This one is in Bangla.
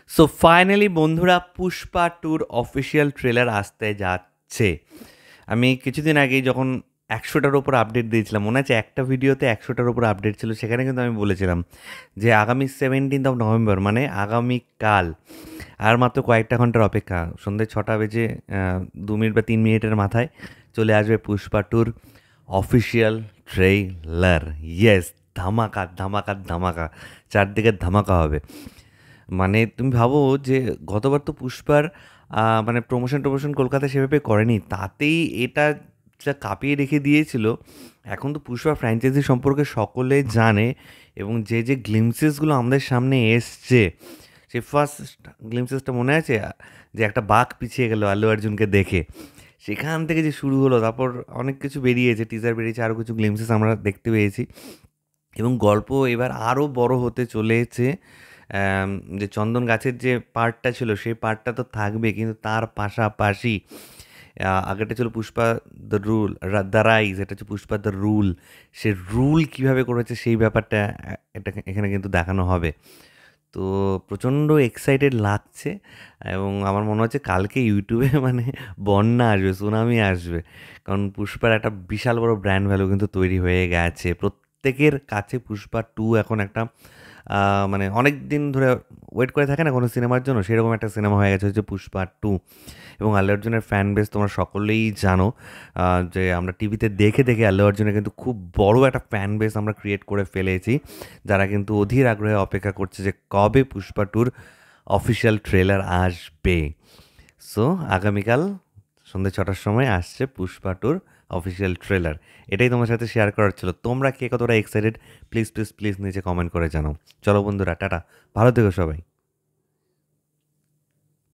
সো ফাইনালি বন্ধুরা পুষ্পা টুর অফিসিয়াল ট্রেলার আসতে যাচ্ছে। আমি কিছুদিন আগেই যখন ১০০টার ওপর আপডেট দিয়েছিলাম, মনে আছে একটা ভিডিওতে ১০০টার ওপর আপডেট ছিল, সেখানে কিন্তু আমি বলেছিলাম যে আগামী 17th নভেম্বর মানে আগামীকাল, আর মাত্র কয়েকটা ঘন্টার অপেক্ষা, সন্ধ্যে ৬টা বেজে ২ মিনিট বা ৩ মিনিটের মাথায় চলে আসবে পুষ্পা টুর অফিসিয়াল ট্রেলার। ইয়েস, ধামাকা ধামাকা ধামাকা, চারদিকে ধামাকা হবে। মানে তুমি ভাবো যে গতবার তো পুষ্পার মানে প্রমোশন কলকাতায় সেভাবে করেনি, তাতেই এটা যা কাঁপিয়ে রেখে দিয়েছিল। এখন তো পুষ্পা ফ্র্যাঞ্চাইজি সম্পর্কে সকলে জানে, এবং যে যে গ্লিমসেসগুলো আমাদের সামনে এসছে, সে ফার্স্ট গ্লিমসেসটা মনে আছে, যে একটা বাঘ পিছিয়ে গেল আল্লু অর্জুনকে দেখে, সেখান থেকে যে শুরু হলো, তারপর অনেক কিছু বেরিয়েছে, টিজার বেরিয়েছে, আরও কিছু গ্লিমসেস আমরা দেখতে পেয়েছি, এবং গল্প এবার আরও বড় হতে চলেছে। অ্যাম যে চন্দন গাছের যে পার্টটা ছিল, সেই পার্টটা তো থাকবে, কিন্তু তার পাশাপাশি আগেরটা ছিল Pushpa the rule, the rise, এটা হচ্ছে Pushpa the rule. Say rule কীভাবে করেছে সেই ব্যাপারটা এটা এখানে কিন্তু দেখানো হবে। তো প্রচণ্ড এক্সাইটেড লাগছে, এবং আমার মনে হচ্ছে কালকে ইউটিউবে মানে বন্যা আসবে, সুনামি আসবে। কারণ পুষ্পার একটা বিশাল বড় ব্র্যান্ড ভ্যালু কিন্তু তৈরি হয়ে গেছে প্রত্যেকের কাছে। পুষ্পা টু এখন একটা মানে অনেক দিন ধরে ওয়েট করে থাকে না কোনো সিনেমার জন্য, সেরকম একটা সিনেমা হয়ে গেছে হচ্ছে পুষ্পা টু। এবং আল্লু অর্জুনের ফ্যান বেস তোমরা সকলেই জানো, যে আমরা টিভিতে দেখে দেখে আল্লু অর্জুনের কিন্তু খুব বড় একটা ফ্যান বেস আমরা ক্রিয়েট করে ফেলেছি, যারা কিন্তু অধীর আগ্রহে অপেক্ষা করছে যে কবে পুষ্পা টুর অফিসিয়াল ট্রেলার আসবে। সো আগামীকাল সন্ধ্যে ৬টার সময় আসছে পুষ্পা টুর অফিসিয়াল ট্রেলার। এটাই তোমার সাথে শেয়ার করার ছিল। তোমরা কে কতটা এক্সাইটেড প্লিজ প্লিজ প্লিজ নিচে কমেন্ট করে জানাও। চলো বন্ধুরা, টাটা, ভালো থেকো সবাই।